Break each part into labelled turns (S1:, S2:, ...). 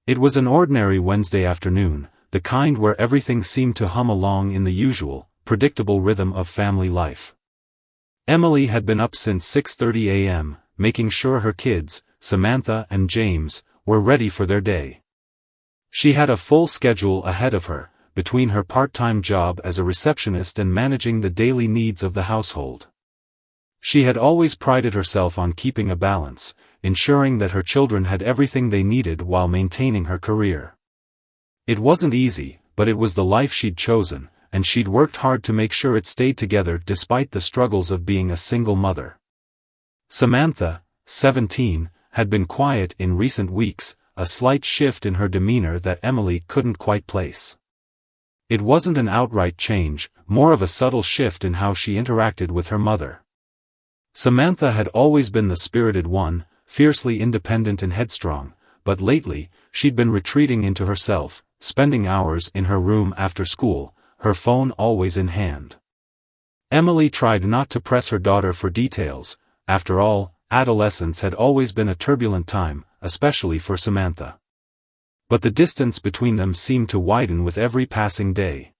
S1: It was an ordinary Wednesday afternoon, the kind where everything seemed to hum along in the usual, predictable rhythm of family life. Emily had been up since 6:30 a.m., making sure her kids, Samantha and James, were ready for their day. She had a full schedule ahead of her, between her part-time job as a receptionist and managing the daily needs of the household. She had always prided herself on keeping a balance, ensuring that her children had everything they needed while maintaining her career. It wasn't easy, but it was the life she'd chosen, and she'd worked hard to make sure it stayed together despite the struggles of being a single mother. Samantha, 17, had been quiet in recent weeks, a slight shift in her demeanor that Emily couldn't quite place. It wasn't an outright change, more of a subtle shift in how she interacted with her mother. Samantha had always been the spirited one, fiercely independent and headstrong, but lately, she'd been retreating into herself, spending hours in her room after school, her phone always in hand. Emily tried not to press her daughter for details. After all, adolescence had always been a turbulent time, especially for Samantha. But the distance between them seemed to widen with every passing day.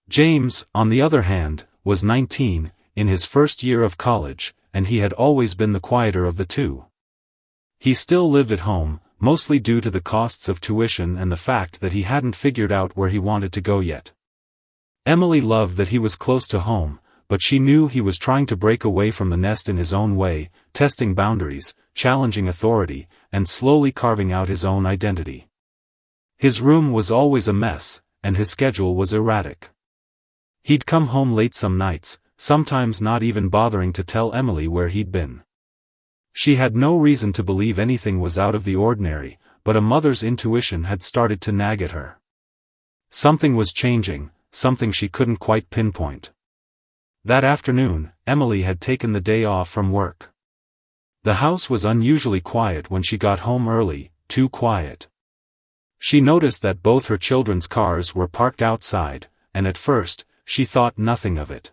S1: James, on the other hand, was 19, in his first year of college, and he had always been the quieter of the two. He still lived at home, mostly due to the costs of tuition and the fact that he hadn't figured out where he wanted to go yet. Emily loved that he was close to home, but she knew he was trying to break away from the nest in his own way, testing boundaries, challenging authority, and slowly carving out his own identity. His room was always a mess, and his schedule was erratic. He'd come home late some nights, sometimes not even bothering to tell Emily where he'd been. She had no reason to believe anything was out of the ordinary, but a mother's intuition had started to nag at her. Something was changing, something she couldn't quite pinpoint. That afternoon, Emily had taken the day off from work. The house was unusually quiet when she got home early, too quiet. She noticed that both her children's cars were parked outside, and at first, she thought nothing of it.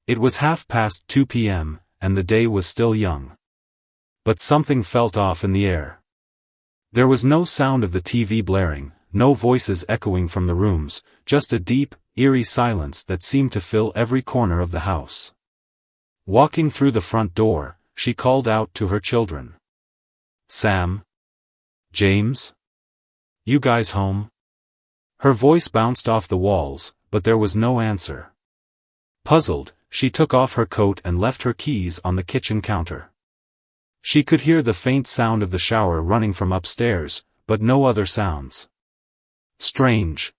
S1: It was 2:30 p.m., and the day was still young. But something felt off in the air. There was no sound of the TV blaring, no voices echoing from the rooms, just a deep, eerie silence that seemed to fill every corner of the house. Walking through the front door, she called out to her children. "Sam? James? You guys home?" Her voice bounced off the walls, but there was no answer. Puzzled, she took off her coat and left her keys on the kitchen counter. She could hear the faint sound of the shower running from upstairs, but no other sounds. Strange.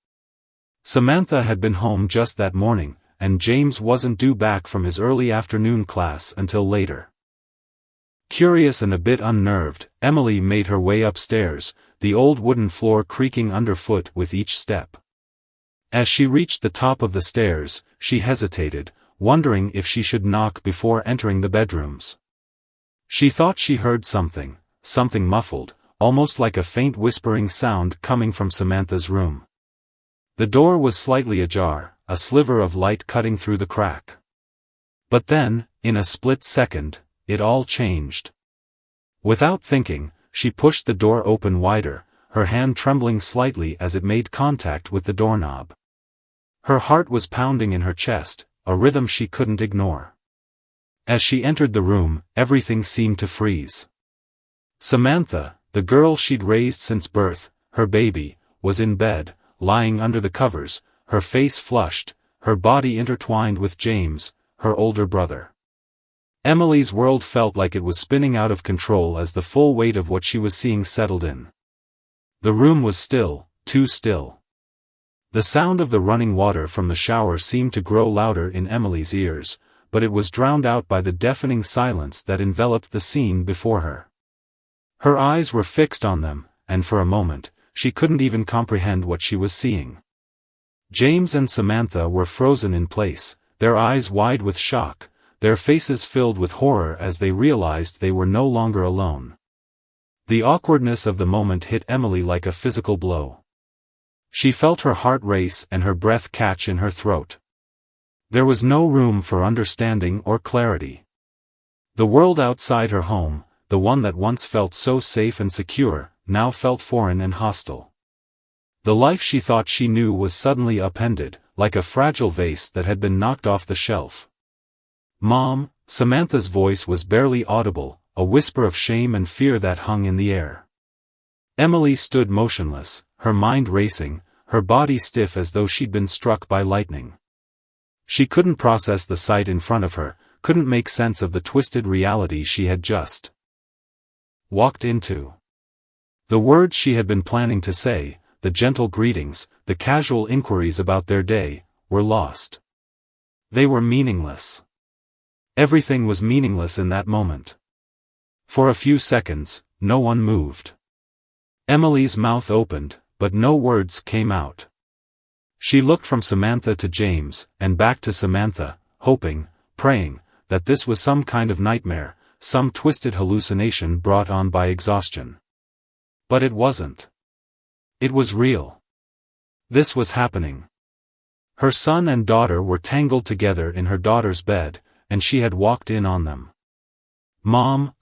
S1: Samantha had been home just that morning, and James wasn't due back from his early afternoon class until later. Curious and a bit unnerved, Emily made her way upstairs, the old wooden floor creaking underfoot with each step. As she reached the top of the stairs, she hesitated, wondering if she should knock before entering the bedrooms. She thought she heard something muffled, almost like a faint whispering sound coming from Samantha's room. The door was slightly ajar, a sliver of light cutting through the crack. But then, in a split second, it all changed. Without thinking, she pushed the door open wider, her hand trembling slightly as it made contact with the doorknob. Her heart was pounding in her chest, a rhythm she couldn't ignore. As she entered the room, everything seemed to freeze. Samantha, the girl she'd raised since birth, her baby, was in bed, lying under the covers, her face flushed, her body intertwined with James, her older brother. Emily's world felt like it was spinning out of control as the full weight of what she was seeing settled in. The room was still, too still. The sound of the running water from the shower seemed to grow louder in Emily's ears, but it was drowned out by the deafening silence that enveloped the scene before her. Her eyes were fixed on them, and for a moment, she couldn't even comprehend what she was seeing. James and Samantha were frozen in place, their eyes wide with shock, their faces filled with horror as they realized they were no longer alone. The awkwardness of the moment hit Emily like a physical blow. She felt her heart race and her breath catch in her throat. There was no room for understanding or clarity. The world outside her home, the one that once felt so safe and secure, now felt foreign and hostile. The life she thought she knew was suddenly upended, like a fragile vase that had been knocked off the shelf. "Mom," Samantha's voice was barely audible, a whisper of shame and fear that hung in the air. Emily stood motionless, her mind racing, her body stiff as though she'd been struck by lightning. She couldn't process the sight in front of her, couldn't make sense of the twisted reality she had just walked into. The words she had been planning to say, the gentle greetings, the casual inquiries about their day, were lost. They were meaningless. Everything was meaningless in that moment. For a few seconds, no one moved. Emily's mouth opened, but no words came out. She looked from Samantha to James, and back to Samantha, hoping, praying, that this was some kind of nightmare, some twisted hallucination brought on by exhaustion. But it wasn't. It was real. This was happening. Her son and daughter were tangled together in her daughter's bed, and she had walked in on them. "Mom,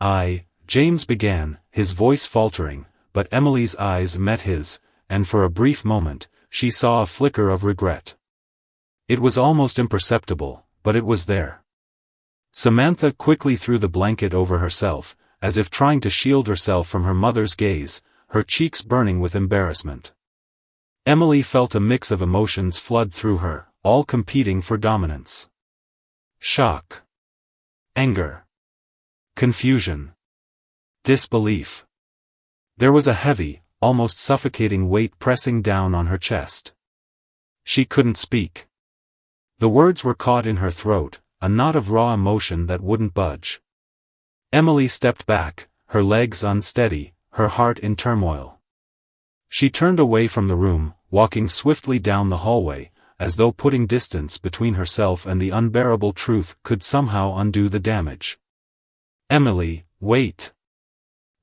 S1: James began, his voice faltering, but Emily's eyes met his, and for a brief moment, she saw a flicker of regret. It was almost imperceptible, but it was there. Samantha quickly threw the blanket over herself, as if trying to shield herself from her mother's gaze, her cheeks burning with embarrassment. Emily felt a mix of emotions flood through her, all competing for dominance. Shock. Anger. Confusion. Disbelief. There was a heavy, almost suffocating weight pressing down on her chest. She couldn't speak. The words were caught in her throat, a knot of raw emotion that wouldn't budge. Emily stepped back, her legs unsteady, her heart in turmoil. She turned away from the room, walking swiftly down the hallway, as though putting distance between herself and the unbearable truth could somehow undo the damage. "Emily, wait."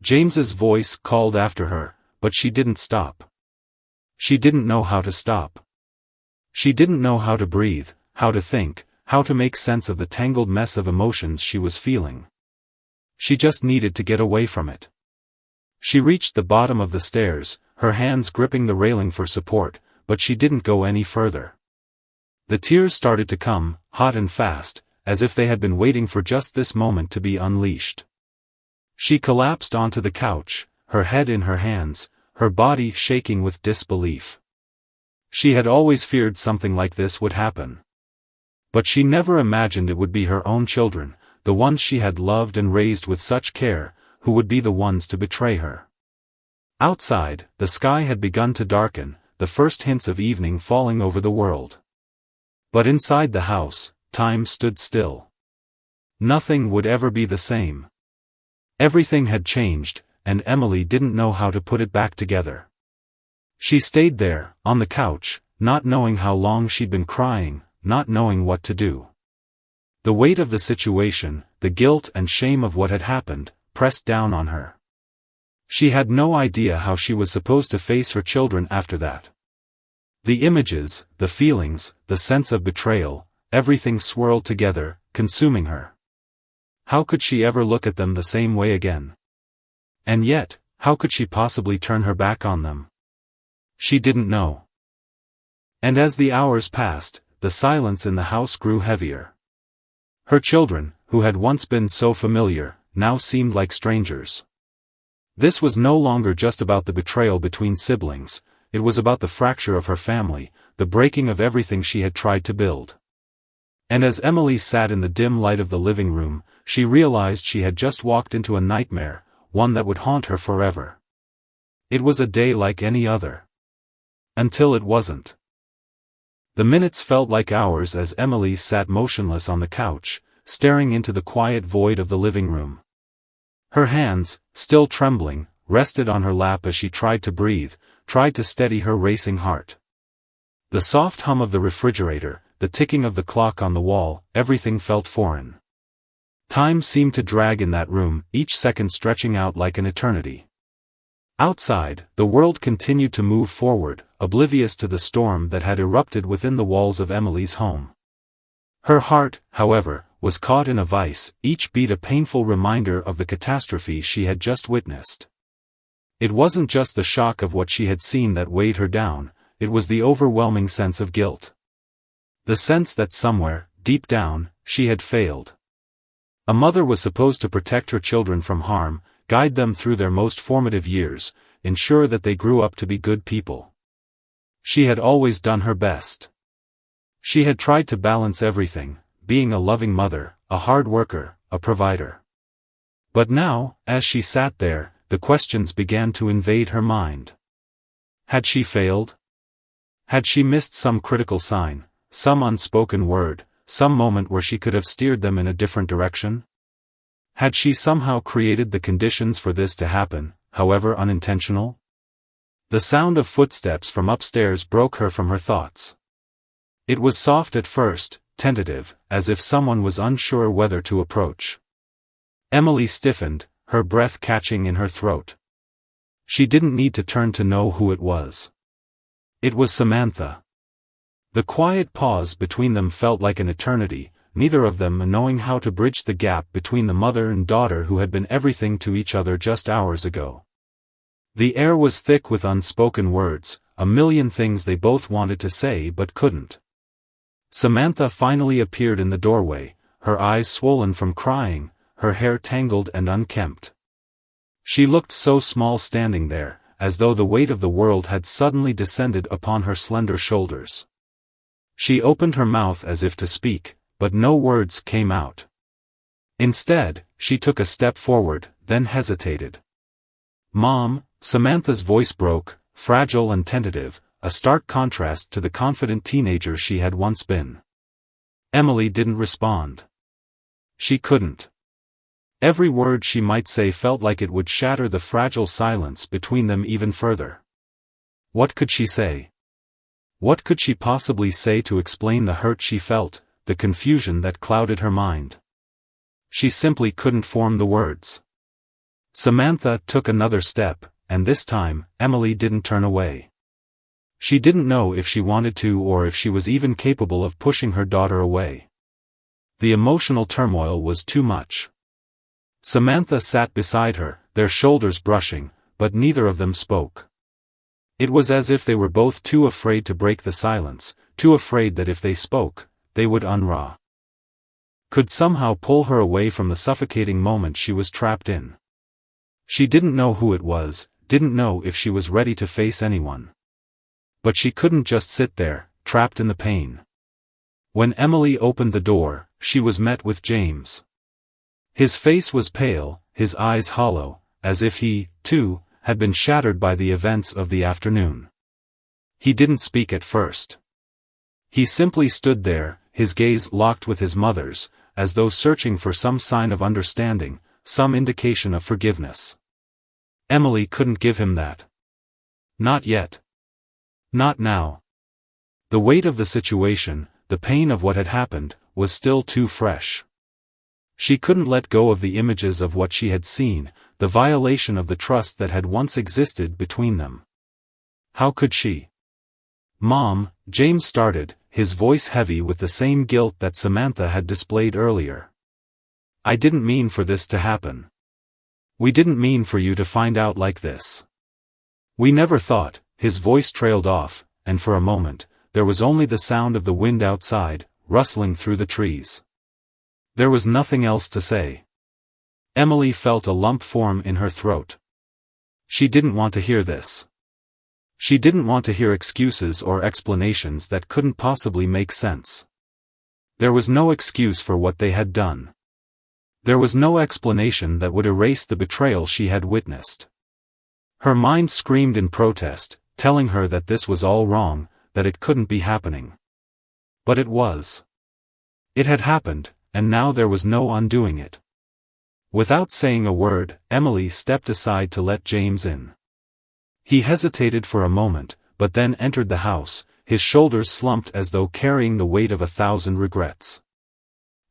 S1: James's voice called after her, but she didn't stop. She didn't know how to stop. She didn't know how to breathe, how to think, how to make sense of the tangled mess of emotions she was feeling. She just needed to get away from it. She reached the bottom of the stairs, her hands gripping the railing for support, but she didn't go any further. The tears started to come, hot and fast, as if they had been waiting for just this moment to be unleashed. She collapsed onto the couch, her head in her hands, her body shaking with disbelief. She had always feared something like this would happen. But she never imagined it would be her own children, the ones she had loved and raised with such care, who would be the ones to betray her. Outside, the sky had begun to darken, the first hints of evening falling over the world. But inside the house, time stood still. Nothing would ever be the same. Everything had changed, and Emily didn't know how to put it back together. She stayed there, on the couch, not knowing how long she'd been crying, not knowing what to do. The weight of the situation, the guilt and shame of what had happened, pressed down on her. She had no idea how she was supposed to face her children after that. The images, the feelings, the sense of betrayal, everything swirled together, consuming her. How could she ever look at them the same way again? And yet, how could she possibly turn her back on them? She didn't know. And as the hours passed, the silence in the house grew heavier. Her children, who had once been so familiar, now seemed like strangers. This was no longer just about the betrayal between siblings, it was about the fracture of her family, the breaking of everything she had tried to build. And as Emily sat in the dim light of the living room, she realized she had just walked into a nightmare, one that would haunt her forever. It was a day like any other. Until it wasn't. The minutes felt like hours as Emily sat motionless on the couch, staring into the quiet void of the living room. Her hands, still trembling, rested on her lap as she tried to breathe, tried to steady her racing heart. The soft hum of the refrigerator, the ticking of the clock on the wall, everything felt foreign. Time seemed to drag in that room, each second stretching out like an eternity. Outside, the world continued to move forward, oblivious to the storm that had erupted within the walls of Emily's home. Her heart, however, was caught in a vice, each beat a painful reminder of the catastrophe she had just witnessed. It wasn't just the shock of what she had seen that weighed her down, it was the overwhelming sense of guilt. The sense that somewhere, deep down, she had failed. A mother was supposed to protect her children from harm, guide them through their most formative years, ensure that they grew up to be good people. She had always done her best. She had tried to balance everything, being a loving mother, a hard worker, a provider. But now, as she sat there, the questions began to invade her mind. Had she failed? Had she missed some critical sign, some unspoken word, some moment where she could have steered them in a different direction? Had she somehow created the conditions for this to happen, however unintentional? The sound of footsteps from upstairs broke her from her thoughts. It was soft at first, tentative, as if someone was unsure whether to approach. Emily stiffened, her breath catching in her throat. She didn't need to turn to know who it was. It was Samantha. The quiet pause between them felt like an eternity, neither of them knowing how to bridge the gap between the mother and daughter who had been everything to each other just hours ago. The air was thick with unspoken words, a million things they both wanted to say but couldn't. Samantha finally appeared in the doorway, her eyes swollen from crying, her hair tangled and unkempt. She looked so small standing there, as though the weight of the world had suddenly descended upon her slender shoulders. She opened her mouth as if to speak, but no words came out. Instead, she took a step forward, then hesitated. "Mom," Samantha's voice broke, fragile and tentative, a stark contrast to the confident teenager she had once been. Emily didn't respond. She couldn't. Every word she might say felt like it would shatter the fragile silence between them even further. What could she say? What could she possibly say to explain the hurt she felt, the confusion that clouded her mind? She simply couldn't form the words. Samantha took another step, and this time, Emily didn't turn away. She didn't know if she wanted to or if she was even capable of pushing her daughter away. The emotional turmoil was too much. Samantha sat beside her, their shoulders brushing, but neither of them spoke. It was as if they were both too afraid to break the silence, too afraid that if they spoke, they would could somehow pull her away from the suffocating moment she was trapped in. She didn't know who it was, didn't know if she was ready to face anyone. But she couldn't just sit there, trapped in the pain. When Emily opened the door, she was met with James. His face was pale, his eyes hollow, as if he, too, had been shattered by the events of the afternoon. He didn't speak at first. He simply stood there, his gaze locked with his mother's, as though searching for some sign of understanding, some indication of forgiveness. Emily couldn't give him that. Not yet. Not now. The weight of the situation, the pain of what had happened, was still too fresh. She couldn't let go of the images of what she had seen, the violation of the trust that had once existed between them. How could she? "Mom," James started, his voice heavy with the same guilt that Samantha had displayed earlier. "I didn't mean for this to happen. We didn't mean for you to find out like this. We never thought." His voice trailed off, and for a moment, there was only the sound of the wind outside, rustling through the trees. There was nothing else to say. Emily felt a lump form in her throat. She didn't want to hear this. She didn't want to hear excuses or explanations that couldn't possibly make sense. There was no excuse for what they had done. There was no explanation that would erase the betrayal she had witnessed. Her mind screamed in protest, telling her that this was all wrong, that it couldn't be happening. But it was. It had happened, and now there was no undoing it. Without saying a word, Emily stepped aside to let James in. He hesitated for a moment, but then entered the house, his shoulders slumped as though carrying the weight of 1,000 regrets.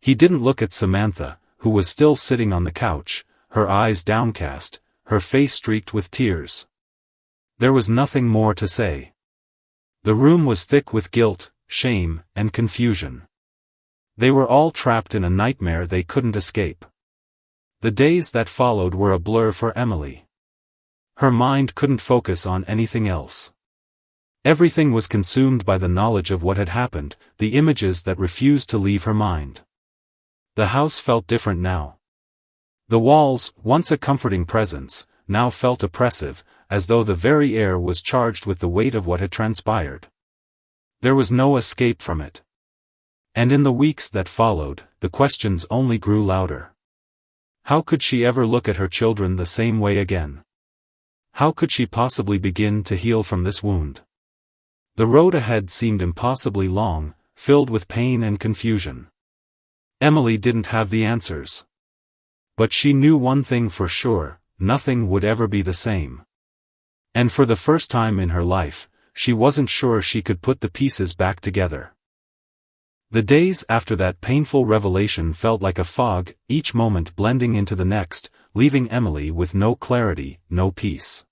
S1: He didn't look at Samantha, who was still sitting on the couch, her eyes downcast, her face streaked with tears. There was nothing more to say. The room was thick with guilt, shame, and confusion. They were all trapped in a nightmare they couldn't escape. The days that followed were a blur for Emily. Her mind couldn't focus on anything else. Everything was consumed by the knowledge of what had happened, the images that refused to leave her mind. The house felt different now. The walls, once a comforting presence, now felt oppressive, as though the very air was charged with the weight of what had transpired. There was no escape from it. And in the weeks that followed, the questions only grew louder. How could she ever look at her children the same way again? How could she possibly begin to heal from this wound? The road ahead seemed impossibly long, filled with pain and confusion. Emily didn't have the answers. But she knew one thing for sure: nothing would ever be the same. And for the first time in her life, she wasn't sure she could put the pieces back together. The days after that painful revelation felt like a fog, each moment blending into the next, leaving Emily with no clarity, no peace.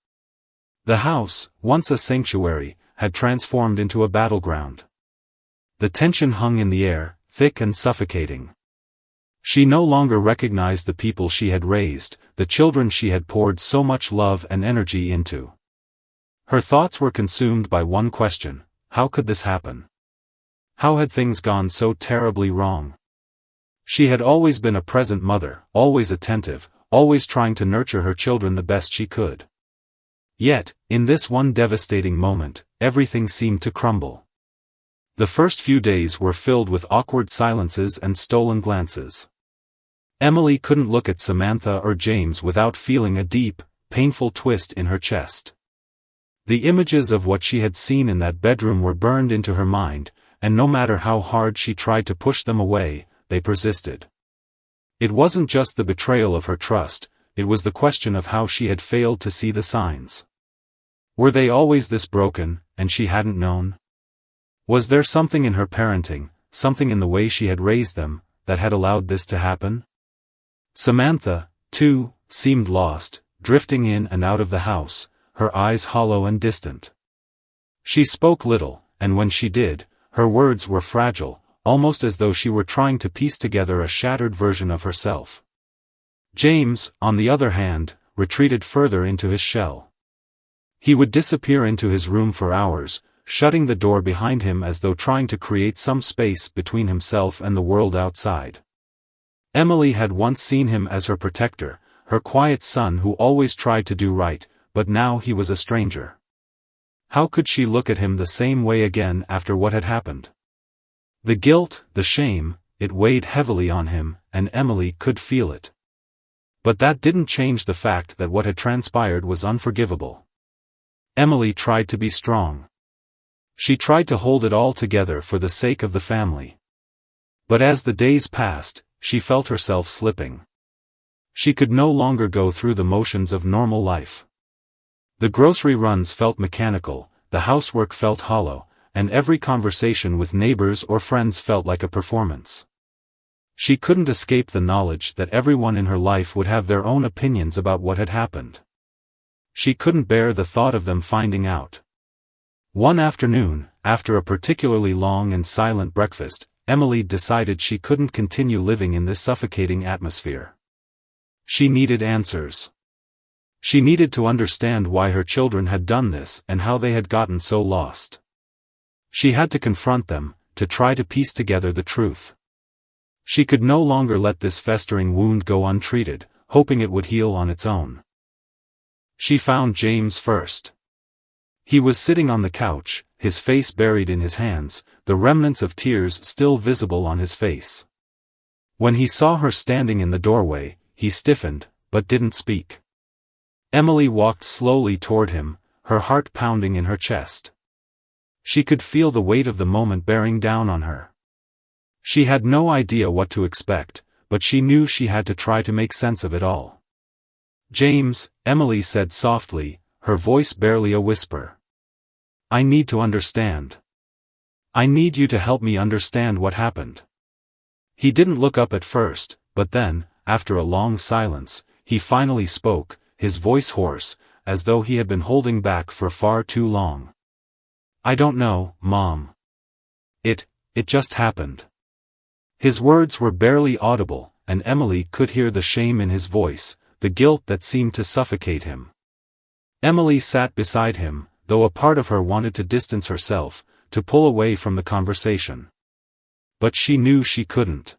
S1: The house, once a sanctuary, had transformed into a battleground. The tension hung in the air, thick and suffocating. She no longer recognized the people she had raised, the children she had poured so much love and energy into. Her thoughts were consumed by one question: how could this happen? How had things gone so terribly wrong? She had always been a present mother, always attentive, always trying to nurture her children the best she could. Yet, in this one devastating moment, everything seemed to crumble. The first few days were filled with awkward silences and stolen glances. Emily couldn't look at Samantha or James without feeling a deep, painful twist in her chest. The images of what she had seen in that bedroom were burned into her mind, and no matter how hard she tried to push them away, they persisted. It wasn't just the betrayal of her trust, it was the question of how she had failed to see the signs. Were they always this broken, and she hadn't known? Was there something in her parenting, something in the way she had raised them, that had allowed this to happen? Samantha, too, seemed lost, drifting in and out of the house, her eyes hollow and distant. She spoke little, and when she did, her words were fragile, almost as though she were trying to piece together a shattered version of herself. James, on the other hand, retreated further into his shell. He would disappear into his room for hours, shutting the door behind him as though trying to create some space between himself and the world outside. Emily had once seen him as her protector, her quiet son who always tried to do right, but now he was a stranger. How could she look at him the same way again after what had happened? The guilt, the shame, it weighed heavily on him, and Emily could feel it. But that didn't change the fact that what had transpired was unforgivable. Emily tried to be strong. She tried to hold it all together for the sake of the family. But as the days passed, she felt herself slipping. She could no longer go through the motions of normal life. The grocery runs felt mechanical, the housework felt hollow, and every conversation with neighbors or friends felt like a performance. She couldn't escape the knowledge that everyone in her life would have their own opinions about what had happened. She couldn't bear the thought of them finding out. One afternoon, after a particularly long and silent breakfast, Emily decided she couldn't continue living in this suffocating atmosphere. She needed answers. She needed to understand why her children had done this and how they had gotten so lost. She had to confront them, to try to piece together the truth. She could no longer let this festering wound go untreated, hoping it would heal on its own. She found James first. He was sitting on the couch, his face buried in his hands, the remnants of tears still visible on his face. When he saw her standing in the doorway, he stiffened, but didn't speak. Emily walked slowly toward him, her heart pounding in her chest. She could feel the weight of the moment bearing down on her. She had no idea what to expect, but she knew she had to try to make sense of it all. "James," Emily said softly, her voice barely a whisper. "I need to understand. I need you to help me understand what happened." He didn't look up at first, but then, after a long silence, he finally spoke, his voice hoarse, as though he had been holding back for far too long. "I don't know, Mom. It just happened." His words were barely audible, and Emily could hear the shame in his voice, the guilt that seemed to suffocate him. Emily sat beside him, though a part of her wanted to distance herself, to pull away from the conversation. But she knew she couldn't.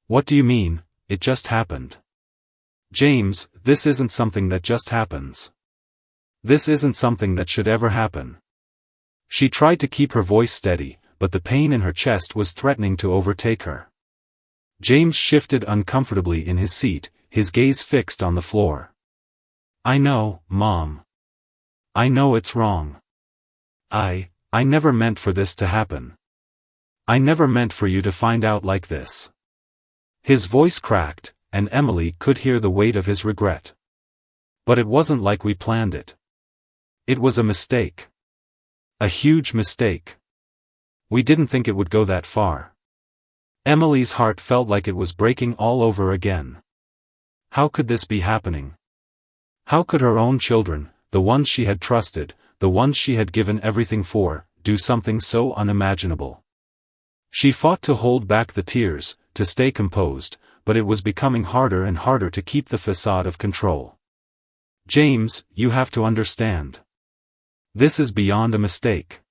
S1: What do you mean, it just happened? James, this isn't something that just happens. This isn't something that should ever happen. She tried to keep her voice steady, but the pain in her chest was threatening to overtake her. James shifted uncomfortably in his seat, his gaze fixed on the floor. I know, Mom. I know it's wrong. I never meant for this to happen. I never meant for you to find out like this. His voice cracked, and Emily could hear the weight of his regret. But it wasn't like we planned it. It was a mistake. A huge mistake. We didn't think it would go that far. Emily's heart felt like it was breaking all over again. How could this be happening? How could her own children, the ones she had trusted, the ones she had given everything for, do something so unimaginable? She fought to hold back the tears, to stay composed, but it was becoming harder and harder to keep the facade of control. James, you have to understand. This is beyond a mistake.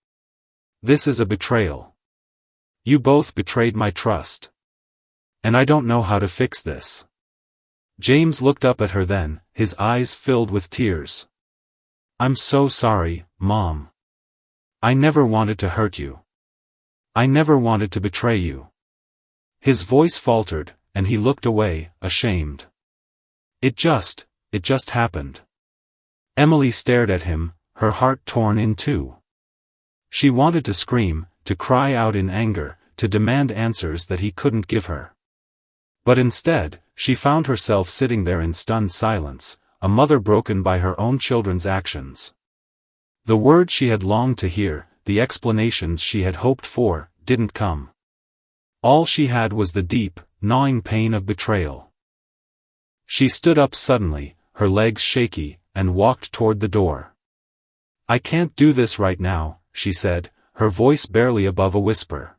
S1: This is a betrayal. You both betrayed my trust. And I don't know how to fix this. James looked up at her then, his eyes filled with tears. I'm so sorry, Mom. I never wanted to hurt you. I never wanted to betray you. His voice faltered, and he looked away, ashamed. It just happened. Emily stared at him, her heart torn in two. She wanted to scream, to cry out in anger, to demand answers that he couldn't give her. But instead, she found herself sitting there in stunned silence, a mother broken by her own children's actions. The words she had longed to hear, the explanations she had hoped for, didn't come. All she had was the deep, gnawing pain of betrayal. She stood up suddenly, her legs shaky, and walked toward the door. I can't do this right now, she said, her voice barely above a whisper.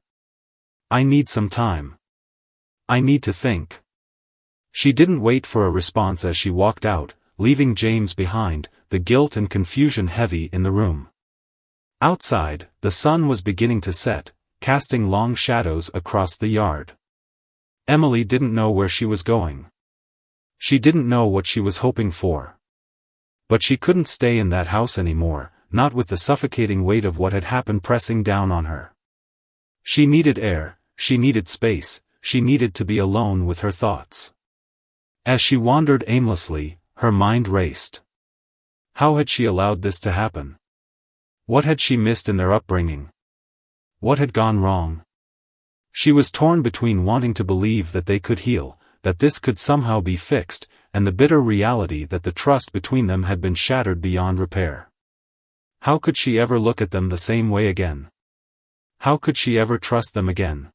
S1: I need some time. I need to think. She didn't wait for a response as she walked out, leaving James behind, the guilt and confusion heavy in the room. Outside, the sun was beginning to set, casting long shadows across the yard. Emily didn't know where she was going. She didn't know what she was hoping for. But she couldn't stay in that house anymore, not with the suffocating weight of what had happened pressing down on her. She needed air, she needed space, she needed to be alone with her thoughts. As she wandered aimlessly, her mind raced. How had she allowed this to happen? What had she missed in their upbringing? What had gone wrong? She was torn between wanting to believe that they could heal, that this could somehow be fixed, and the bitter reality that the trust between them had been shattered beyond repair. How could she ever look at them the same way again? How could she ever trust them again?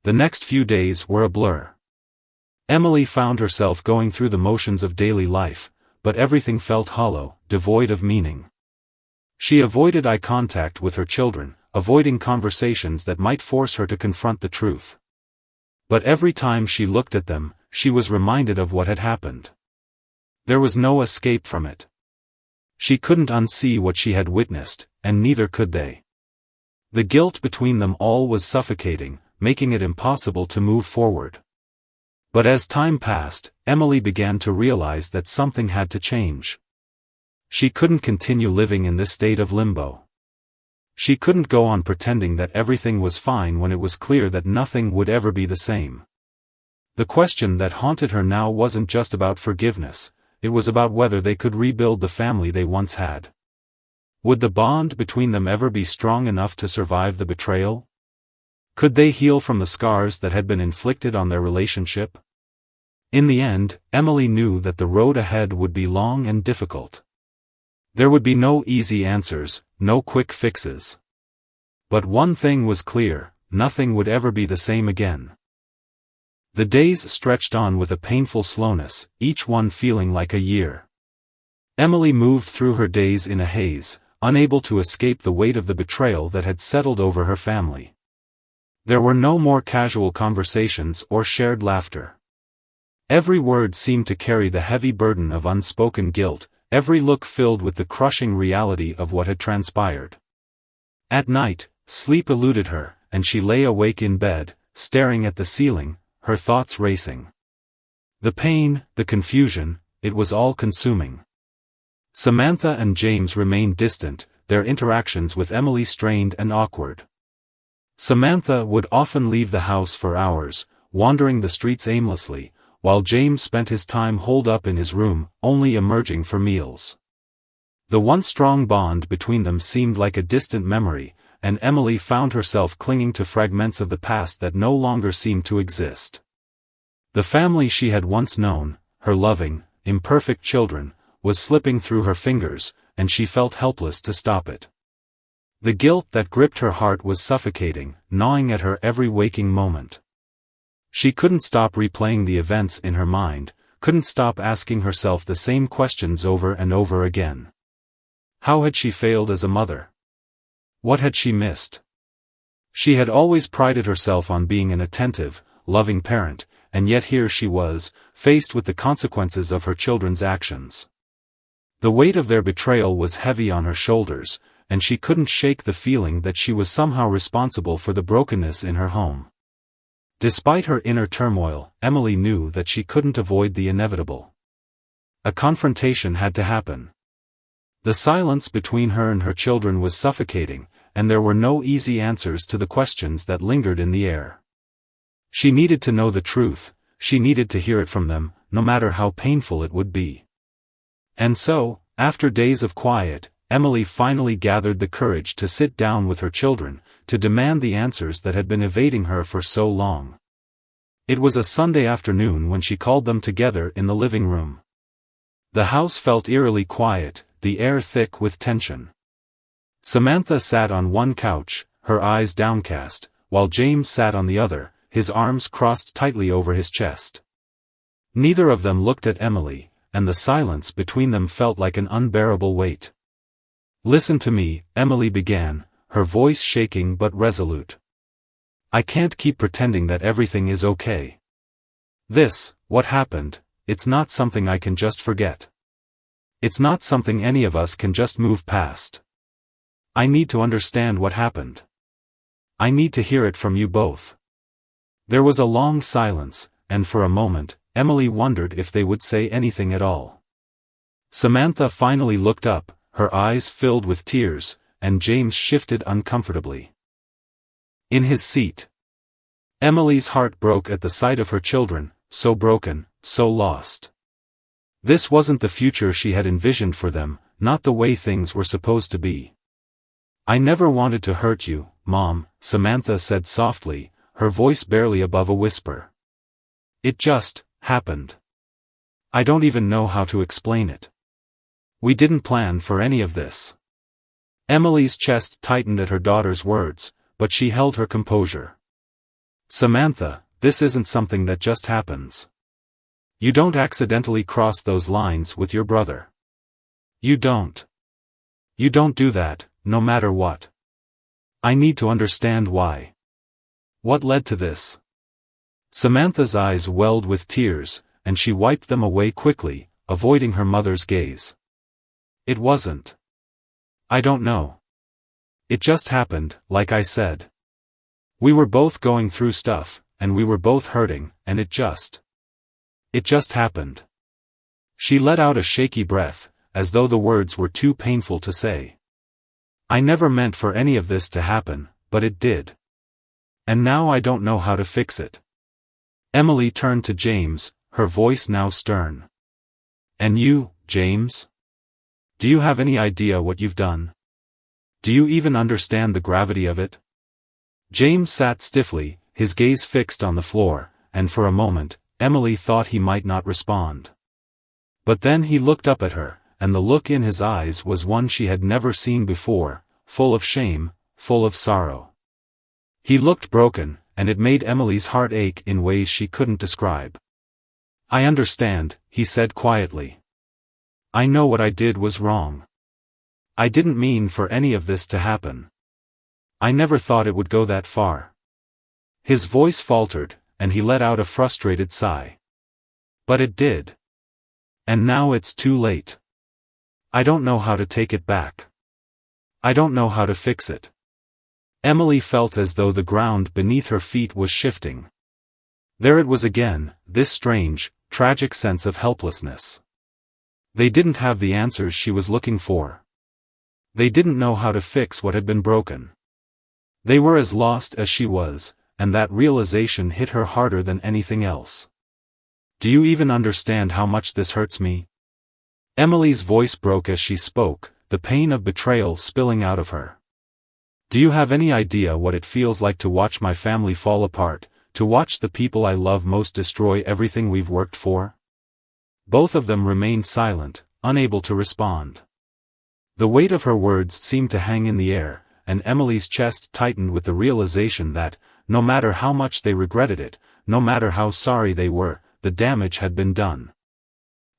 S1: The next few days were a blur. Emily found herself going through the motions of daily life, but everything felt hollow, devoid of meaning. She avoided eye contact with her children, avoiding conversations that might force her to confront the truth. But every time she looked at them, she was reminded of what had happened. There was no escape from it. She couldn't unsee what she had witnessed, and neither could they. The guilt between them all was suffocating, making it impossible to move forward. But as time passed, Emily began to realize that something had to change. She couldn't continue living in this state of limbo. She couldn't go on pretending that everything was fine when it was clear that nothing would ever be the same. The question that haunted her now wasn't just about forgiveness, it was about whether they could rebuild the family they once had. Would the bond between them ever be strong enough to survive the betrayal? Could they heal from the scars that had been inflicted on their relationship? In the end, Emily knew that the road ahead would be long and difficult. There would be no easy answers, no quick fixes. But one thing was clear, nothing would ever be the same again. The days stretched on with a painful slowness, each one feeling like a year. Emily moved through her days in a haze, unable to escape the weight of the betrayal that had settled over her family. There were no more casual conversations or shared laughter. Every word seemed to carry the heavy burden of unspoken guilt, every look filled with the crushing reality of what had transpired. At night, sleep eluded her, and she lay awake in bed, staring at the ceiling, her thoughts racing. The pain, the confusion, it was all consuming. Samantha and James remained distant, their interactions with Emily strained and awkward. Samantha would often leave the house for hours, wandering the streets aimlessly, while James spent his time holed up in his room, only emerging for meals. The once strong bond between them seemed like a distant memory, and Emily found herself clinging to fragments of the past that no longer seemed to exist. The family she had once known, her loving, imperfect children, was slipping through her fingers, and she felt helpless to stop it. The guilt that gripped her heart was suffocating, gnawing at her every waking moment. She couldn't stop replaying the events in her mind, couldn't stop asking herself the same questions over and over again. How had she failed as a mother? What had she missed? She had always prided herself on being an attentive, loving parent, and yet here she was, faced with the consequences of her children's actions. The weight of their betrayal was heavy on her shoulders, and she couldn't shake the feeling that she was somehow responsible for the brokenness in her home. Despite her inner turmoil, Emily knew that she couldn't avoid the inevitable. A confrontation had to happen. The silence between her and her children was suffocating, and there were no easy answers to the questions that lingered in the air. She needed to know the truth, she needed to hear it from them, no matter how painful it would be. And so, after days of quiet, Emily finally gathered the courage to sit down with her children, to demand the answers that had been evading her for so long. It was a Sunday afternoon when she called them together in the living room. The house felt eerily quiet, the air thick with tension. Samantha sat on one couch, her eyes downcast, while James sat on the other, his arms crossed tightly over his chest. Neither of them looked at Emily, and the silence between them felt like an unbearable weight. "Listen to me," Emily began, her voice shaking but resolute. "I can't keep pretending that everything is okay. What happened, it's not something I can just forget. It's not something any of us can just move past. I need to understand what happened. I need to hear it from you both." There was a long silence, and for a moment, Emily wondered if they would say anything at all. Samantha finally looked up, her eyes filled with tears, and James shifted uncomfortably in his seat. Emily's heart broke at the sight of her children, so broken, so lost. This wasn't the future she had envisioned for them, not the way things were supposed to be. "I never wanted to hurt you, Mom," Samantha said softly, her voice barely above a whisper. "It just happened. I don't even know how to explain it. We didn't plan for any of this." Emily's chest tightened at her daughter's words, but she held her composure. "Samantha, this isn't something that just happens. You don't accidentally cross those lines with your brother. You don't. You don't do that, no matter what. I need to understand why. What led to this?" Samantha's eyes welled with tears, and she wiped them away quickly, avoiding her mother's gaze. "It wasn't. I don't know. It just happened, like I said. We were both going through stuff, and we were both hurting, and it just happened." She let out a shaky breath, as though the words were too painful to say. "I never meant for any of this to happen, but it did. And now I don't know how to fix it." Emily turned to James, her voice now stern. "And you, James? Do you have any idea what you've done? Do you even understand the gravity of it?" James sat stiffly, his gaze fixed on the floor, and for a moment, Emily thought he might not respond. But then he looked up at her, and the look in his eyes was one she had never seen before, full of shame, full of sorrow. He looked broken, and it made Emily's heart ache in ways she couldn't describe. "I understand," he said quietly. "I know what I did was wrong. I didn't mean for any of this to happen. I never thought it would go that far." His voice faltered, and he let out a frustrated sigh. "But it did. And now it's too late. I don't know how to take it back. I don't know how to fix it. Emily felt as though the ground beneath her feet was shifting. There it was again, this strange, tragic sense of helplessness. They didn't have the answers she was looking for. They didn't know how to fix what had been broken. They were as lost as she was, and that realization hit her harder than anything else. Do you even understand how much this hurts me? Emily's voice broke as she spoke, the pain of betrayal spilling out of her. Do you have any idea what it feels like to watch my family fall apart, to watch the people I love most destroy everything we've worked for? Both of them remained silent, unable to respond. The weight of her words seemed to hang in the air, and Emily's chest tightened with the realization that, no matter how much they regretted it, no matter how sorry they were, the damage had been done.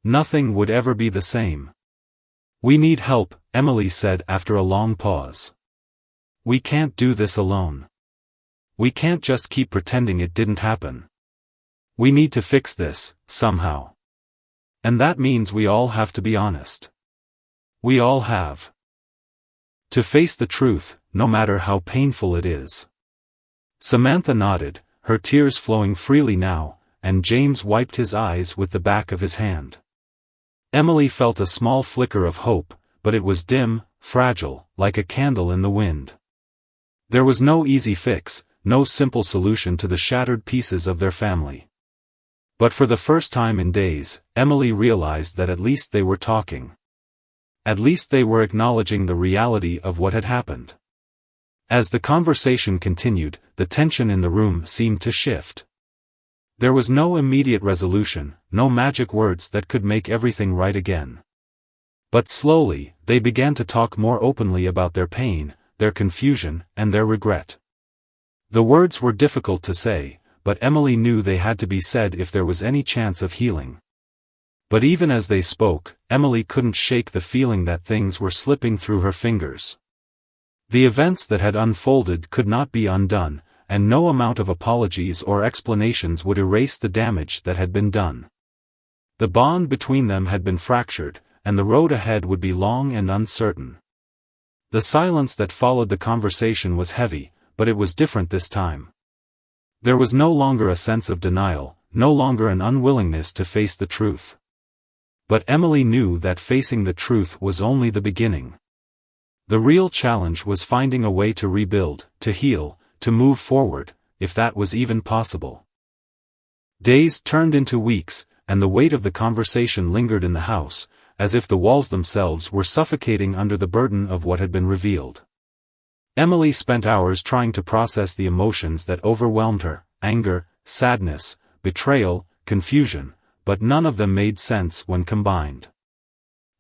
S1: Nothing would ever be the same. We need help, Emily said after a long pause. We can't do this alone. We can't just keep pretending it didn't happen. We need to fix this, somehow. And that means we all have to be honest. We all have to face the truth, no matter how painful it is. Samantha nodded, her tears flowing freely now, and James wiped his eyes with the back of his hand. Emily felt a small flicker of hope, but it was dim, fragile, like a candle in the wind. There was no easy fix, no simple solution to the shattered pieces of their family. But for the first time in days, Emily realized that at least they were talking. At least they were acknowledging the reality of what had happened. As the conversation continued, the tension in the room seemed to shift. There was no immediate resolution, no magic words that could make everything right again. But slowly, they began to talk more openly about their pain, their confusion, and their regret. The words were difficult to say, but Emily knew they had to be said if there was any chance of healing. But even as they spoke, Emily couldn't shake the feeling that things were slipping through her fingers. The events that had unfolded could not be undone, and no amount of apologies or explanations would erase the damage that had been done. The bond between them had been fractured, and the road ahead would be long and uncertain. The silence that followed the conversation was heavy, but it was different this time. There was no longer a sense of denial, no longer an unwillingness to face the truth. But Emily knew that facing the truth was only the beginning. The real challenge was finding a way to rebuild, to heal, to move forward, if that was even possible. Days turned into weeks, and the weight of the conversation lingered in the house, as if the walls themselves were suffocating under the burden of what had been revealed. Emily spent hours trying to process the emotions that overwhelmed her, anger, sadness, betrayal, confusion, but none of them made sense when combined.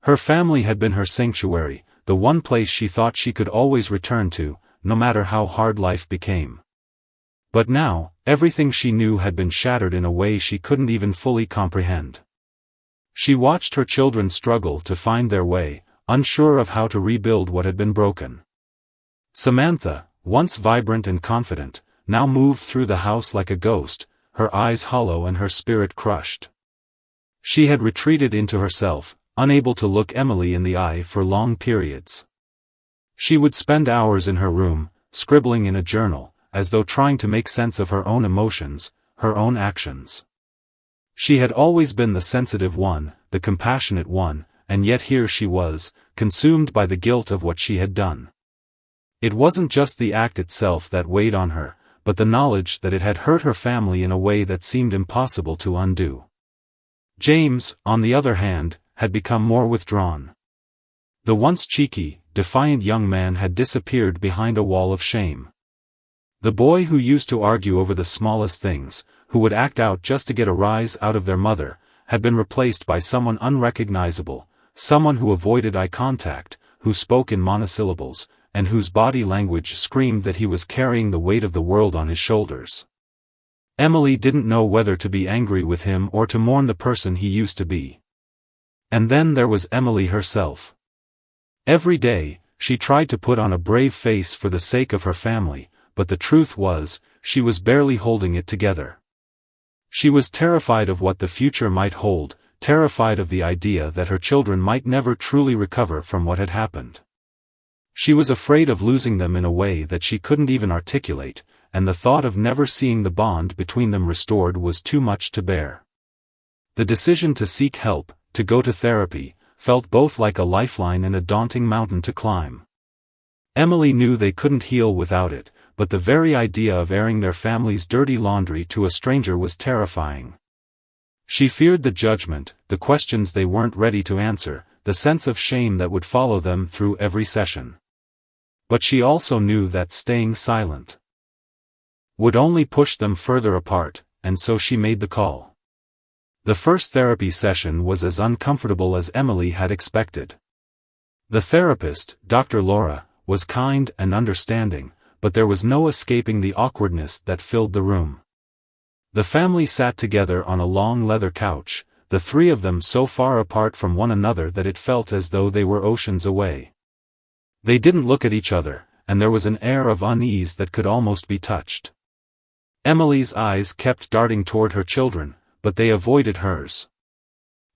S1: Her family had been her sanctuary, the one place she thought she could always return to, no matter how hard life became. But now, everything she knew had been shattered in a way she couldn't even fully comprehend. She watched her children struggle to find their way, unsure of how to rebuild what had been broken. Samantha, once vibrant and confident, now moved through the house like a ghost, her eyes hollow and her spirit crushed. She had retreated into herself, unable to look Emily in the eye for long periods. She would spend hours in her room, scribbling in a journal, as though trying to make sense of her own emotions, her own actions. She had always been the sensitive one, the compassionate one, and yet here she was, consumed by the guilt of what she had done. It wasn't just the act itself that weighed on her, but the knowledge that it had hurt her family in a way that seemed impossible to undo. James, on the other hand, had become more withdrawn. The once cheeky, defiant young man had disappeared behind a wall of shame. The boy who used to argue over the smallest things, who would act out just to get a rise out of their mother, had been replaced by someone unrecognizable, someone who avoided eye contact, who spoke in monosyllables, and whose body language screamed that he was carrying the weight of the world on his shoulders. Emily didn't know whether to be angry with him or to mourn the person he used to be. And then there was Emily herself. Every day, she tried to put on a brave face for the sake of her family, but the truth was, she was barely holding it together. She was terrified of what the future might hold, terrified of the idea that her children might never truly recover from what had happened. She was afraid of losing them in a way that she couldn't even articulate, and the thought of never seeing the bond between them restored was too much to bear. The decision to seek help, to go to therapy, felt both like a lifeline and a daunting mountain to climb. Emily knew they couldn't heal without it, but the very idea of airing their family's dirty laundry to a stranger was terrifying. She feared the judgment, the questions they weren't ready to answer, the sense of shame that would follow them through every session. But she also knew that staying silent would only push them further apart, and so she made the call. The first therapy session was as uncomfortable as Emily had expected. The therapist, Dr. Laura, was kind and understanding, but there was no escaping the awkwardness that filled the room. The family sat together on a long leather couch, the three of them so far apart from one another that it felt as though they were oceans away. They didn't look at each other, and there was an air of unease that could almost be touched. Emily's eyes kept darting toward her children, but they avoided hers.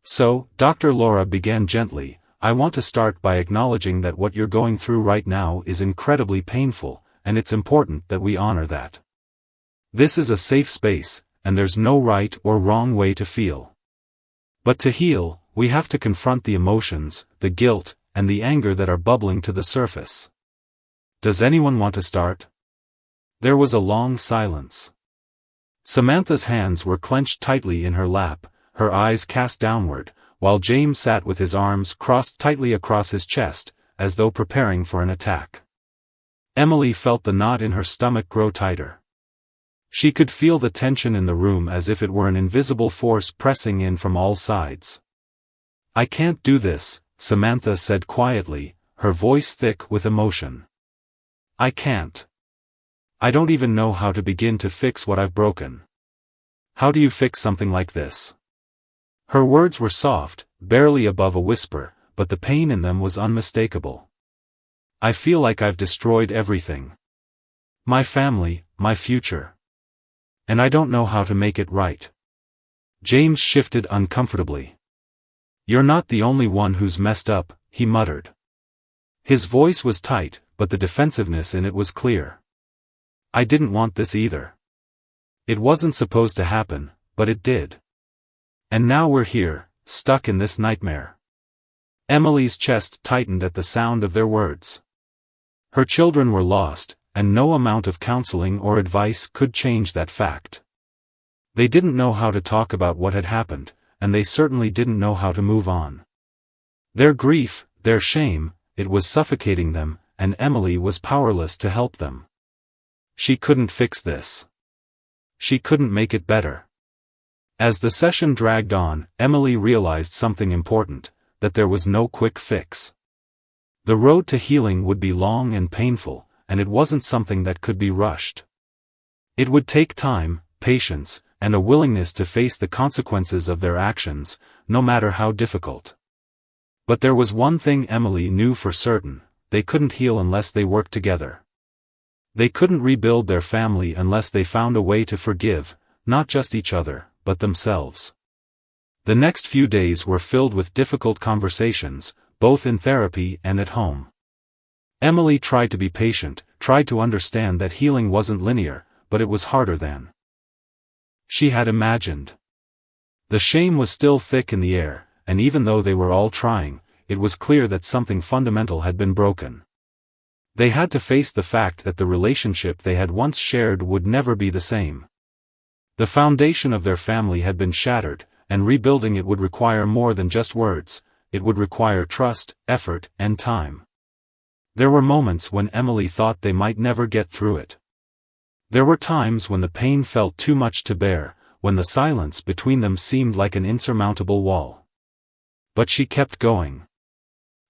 S1: So, Dr. Laura began gently, "I want to start by acknowledging that what you're going through right now is incredibly painful, and it's important that we honor that. This is a safe space, and there's no right or wrong way to feel. But to heal, we have to confront the emotions, the guilt, and the anger that are bubbling to the surface. Does anyone want to start?" There was a long silence. Samantha's hands were clenched tightly in her lap, her eyes cast downward, while James sat with his arms crossed tightly across his chest, as though preparing for an attack. Emily felt the knot in her stomach grow tighter. She could feel the tension in the room as if it were an invisible force pressing in from all sides. "I can't do this," Samantha said quietly, her voice thick with emotion. "I can't. I don't even know how to begin to fix what I've broken." "How do you fix something like this?" Her words were soft, barely above a whisper, but the pain in them was unmistakable. "I feel like I've destroyed everything. My family, my future. And I don't know how to make it right." James shifted uncomfortably. "You're not the only one who's messed up," he muttered. His voice was tight, but the defensiveness in it was clear. "I didn't want this either. It wasn't supposed to happen, but it did. And now we're here, stuck in this nightmare." Emily's chest tightened at the sound of their words. Her children were lost, and no amount of counseling or advice could change that fact. They didn't know how to talk about what had happened, and they certainly didn't know how to move on. Their grief, their shame, it was suffocating them, and Emily was powerless to help them. She couldn't fix this. She couldn't make it better. As the session dragged on, Emily realized something important, that there was no quick fix. The road to healing would be long and painful, and it wasn't something that could be rushed. It would take time, patience, and a willingness to face the consequences of their actions, no matter how difficult. But there was one thing Emily knew for certain: they couldn't heal unless they worked together. They couldn't rebuild their family unless they found a way to forgive, not just each other, but themselves. The next few days were filled with difficult conversations, both in therapy and at home. Emily tried to be patient, tried to understand that healing wasn't linear, but it was harder than she had imagined. The shame was still thick in the air, and even though they were all trying, it was clear that something fundamental had been broken. They had to face the fact that the relationship they had once shared would never be the same. The foundation of their family had been shattered, and rebuilding it would require more than just words. It would require trust, effort, and time. There were moments when Emily thought they might never get through it. There were times when the pain felt too much to bear, when the silence between them seemed like an insurmountable wall. But she kept going.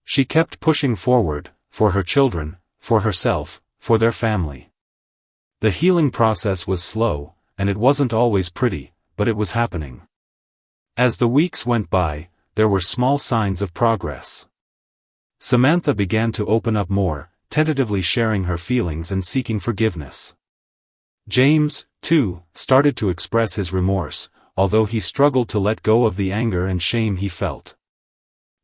S1: She kept pushing forward, for her children, for herself, for their family. The healing process was slow, and it wasn't always pretty, but it was happening. As the weeks went by, there were small signs of progress. Samantha began to open up more, tentatively sharing her feelings and seeking forgiveness. James, too, started to express his remorse, although he struggled to let go of the anger and shame he felt.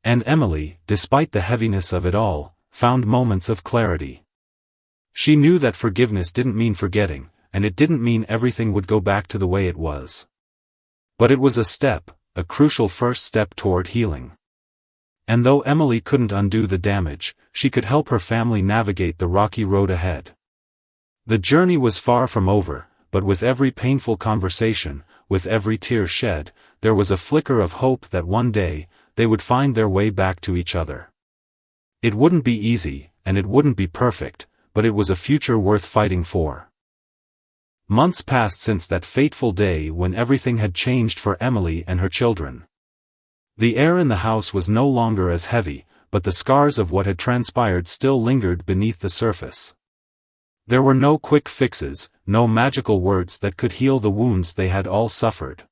S1: And Emily, despite the heaviness of it all, found moments of clarity. She knew that forgiveness didn't mean forgetting, and it didn't mean everything would go back to the way it was. But it was a step, a crucial first step toward healing. And though Emily couldn't undo the damage, she could help her family navigate the rocky road ahead. The journey was far from over, but with every painful conversation, with every tear shed, there was a flicker of hope that one day, they would find their way back to each other. It wouldn't be easy, and it wouldn't be perfect, but it was a future worth fighting for. Months passed since that fateful day when everything had changed for Emily and her children. The air in the house was no longer as heavy, but the scars of what had transpired still lingered beneath the surface. There were no quick fixes, no magical words that could heal the wounds they had all suffered.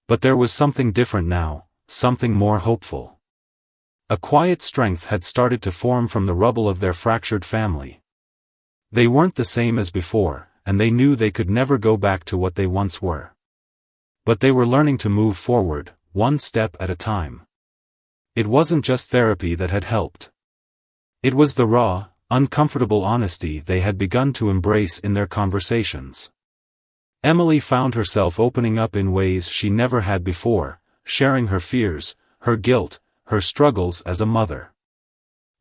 S1: But there was something different now, something more hopeful. A quiet strength had started to form from the rubble of their fractured family. They weren't the same as before, and they knew they could never go back to what they once were. But they were learning to move forward, one step at a time. It wasn't just therapy that had helped. It was the raw, uncomfortable honesty they had begun to embrace in their conversations. Emily found herself opening up in ways she never had before, sharing her fears, her guilt, her struggles as a mother.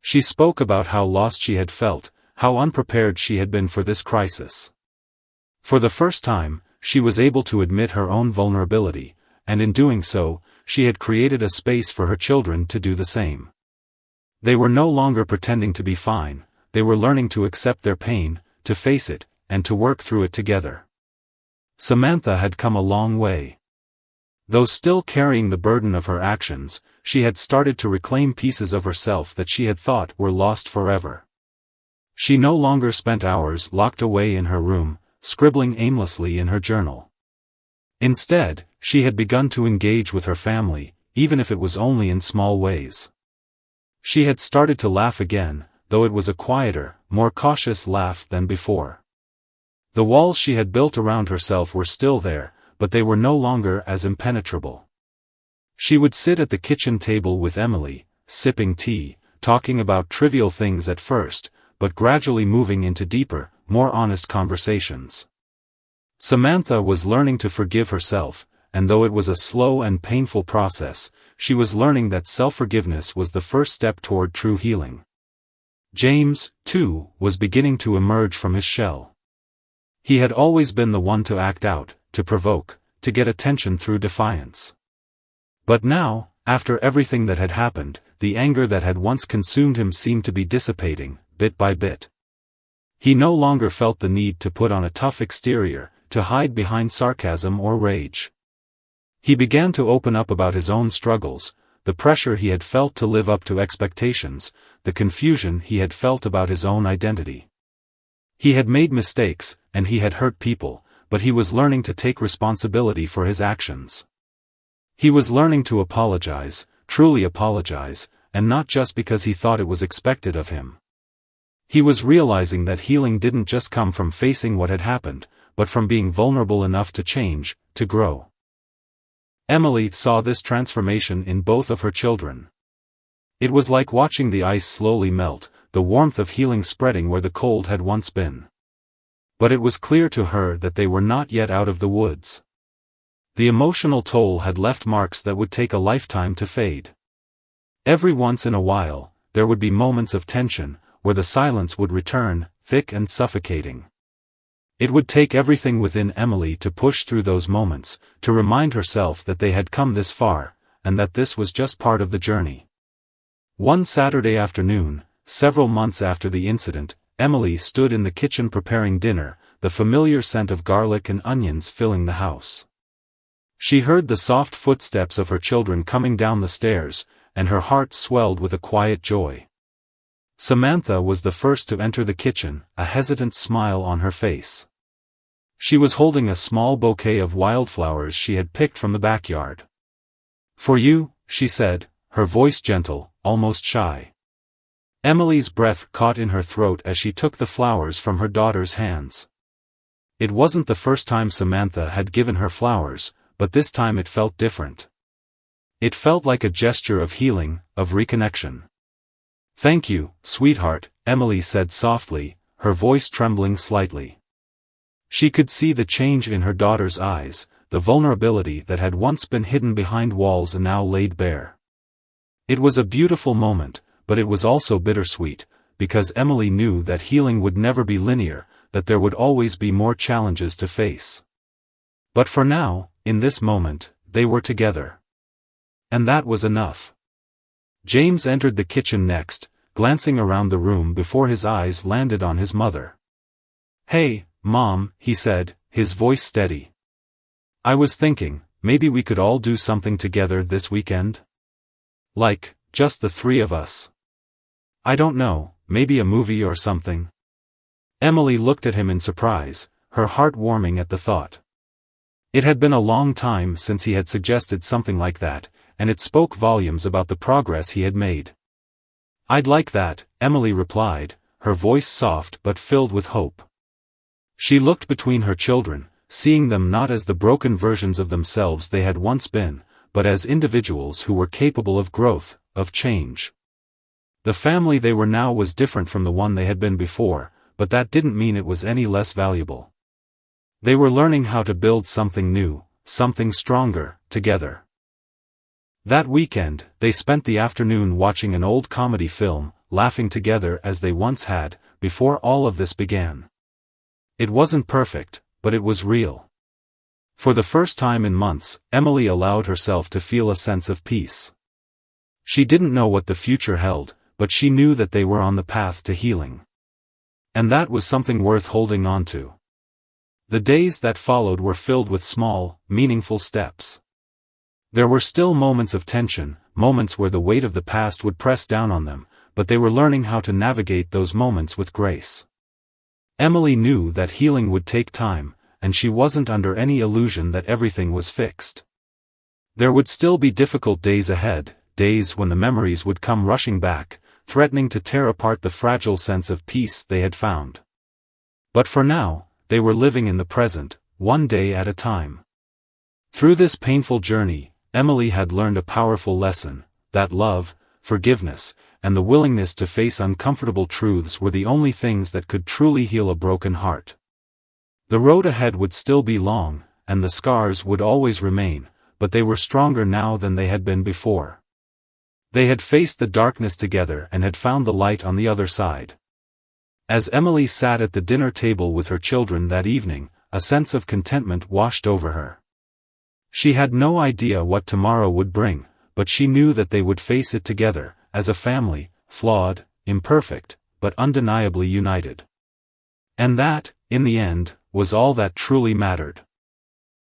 S1: She spoke about how lost she had felt, how unprepared she had been for this crisis. For the first time, she was able to admit her own vulnerability, and in doing so, she had created a space for her children to do the same. They were no longer pretending to be fine, they were learning to accept their pain, to face it, and to work through it together. Samantha had come a long way. Though still carrying the burden of her actions, she had started to reclaim pieces of herself that she had thought were lost forever. She no longer spent hours locked away in her room, scribbling aimlessly in her journal. Instead, she had begun to engage with her family, even if it was only in small ways. She had started to laugh again, though it was a quieter, more cautious laugh than before. The walls she had built around herself were still there, but they were no longer as impenetrable. She would sit at the kitchen table with Emily, sipping tea, talking about trivial things at first, but gradually moving into deeper, more honest conversations. Samantha was learning to forgive herself, and though it was a slow and painful process, she was learning that self-forgiveness was the first step toward true healing. James, too, was beginning to emerge from his shell. He had always been the one to act out, to provoke, to get attention through defiance. But now, after everything that had happened, the anger that had once consumed him seemed to be dissipating, bit by bit. He no longer felt the need to put on a tough exterior, to hide behind sarcasm or rage. He began to open up about his own struggles, the pressure he had felt to live up to expectations, the confusion he had felt about his own identity. He had made mistakes, and he had hurt people, but he was learning to take responsibility for his actions. He was learning to apologize, truly apologize, and not just because he thought it was expected of him. He was realizing that healing didn't just come from facing what had happened, but from being vulnerable enough to change, to grow. Emily saw this transformation in both of her children. It was like watching the ice slowly melt, the warmth of healing spreading where the cold had once been. But it was clear to her that they were not yet out of the woods. The emotional toll had left marks that would take a lifetime to fade. Every once in a while, there would be moments of tension, where the silence would return, thick and suffocating. It would take everything within Emily to push through those moments, to remind herself that they had come this far, and that this was just part of the journey. One Saturday afternoon, several months after the incident, Emily stood in the kitchen preparing dinner, the familiar scent of garlic and onions filling the house. She heard the soft footsteps of her children coming down the stairs, and her heart swelled with a quiet joy. Samantha was the first to enter the kitchen, a hesitant smile on her face. She was holding a small bouquet of wildflowers she had picked from the backyard. "For you," she said, her voice gentle, almost shy. Emily's breath caught in her throat as she took the flowers from her daughter's hands. It wasn't the first time Samantha had given her flowers, but this time it felt different. It felt like a gesture of healing, of reconnection. "Thank you, sweetheart," Emily said softly, her voice trembling slightly. She could see the change in her daughter's eyes, the vulnerability that had once been hidden behind walls and now laid bare. It was a beautiful moment, but it was also bittersweet, because Emily knew that healing would never be linear, that there would always be more challenges to face. But for now, in this moment, they were together. And that was enough. James entered the kitchen next, glancing around the room before his eyes landed on his mother. "Hey, Mom," he said, his voice steady. "I was thinking, maybe we could all do something together this weekend? Like, just the three of us. I don't know, maybe a movie or something?" Emily looked at him in surprise, her heart warming at the thought. It had been a long time since he had suggested something like that, and it spoke volumes about the progress he had made. "I'd like that," Emily replied, her voice soft but filled with hope. She looked between her children, seeing them not as the broken versions of themselves they had once been, but as individuals who were capable of growth, of change. The family they were now was different from the one they had been before, but that didn't mean it was any less valuable. They were learning how to build something new, something stronger, together. That weekend, they spent the afternoon watching an old comedy film, laughing together as they once had, before all of this began. It wasn't perfect, but it was real. For the first time in months, Emily allowed herself to feel a sense of peace. She didn't know what the future held, but she knew that they were on the path to healing. And that was something worth holding on to. The days that followed were filled with small, meaningful steps. There were still moments of tension, moments where the weight of the past would press down on them, but they were learning how to navigate those moments with grace. Emily knew that healing would take time, and she wasn't under any illusion that everything was fixed. There would still be difficult days ahead, days when the memories would come rushing back, threatening to tear apart the fragile sense of peace they had found. But for now, they were living in the present, one day at a time. Through this painful journey, Emily had learned a powerful lesson, that love, forgiveness, and the willingness to face uncomfortable truths were the only things that could truly heal a broken heart. The road ahead would still be long, and the scars would always remain, but they were stronger now than they had been before. They had faced the darkness together and had found the light on the other side. As Emily sat at the dinner table with her children that evening, a sense of contentment washed over her. She had no idea what tomorrow would bring, but she knew that they would face it together, as a family, flawed, imperfect, but undeniably united. And that, in the end, was all that truly mattered.